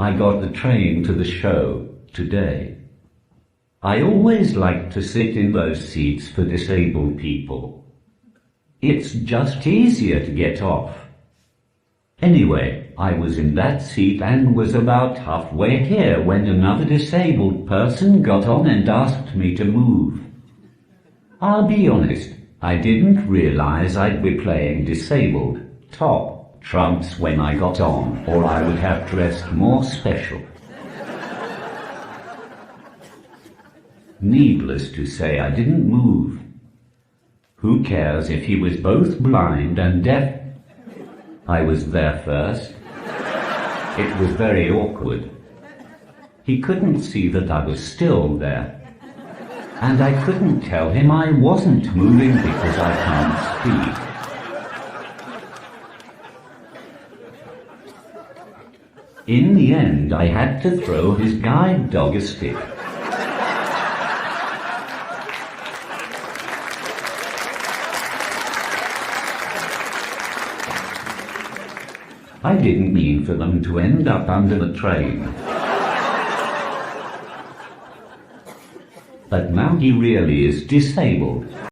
I got the train to the show today. I always like to sit in those seats for disabled people. It's just easier to get off. Anyway, I was in that seat and was about halfway here when another disabled person got on and asked me to move. I'll be honest, I didn't realize I'd be playing disabled top trumps when I got on, or I would have dressed more special. Needless to say, I didn't move. Who cares if he was both blind and deaf? I was there first. It was very awkward. He couldn't see that I was still there. And I couldn't tell him I wasn't moving because I can't speak. In the end, I had to throw his guide dog a stick. I didn't mean for them to end up under the train. But now he really is disabled.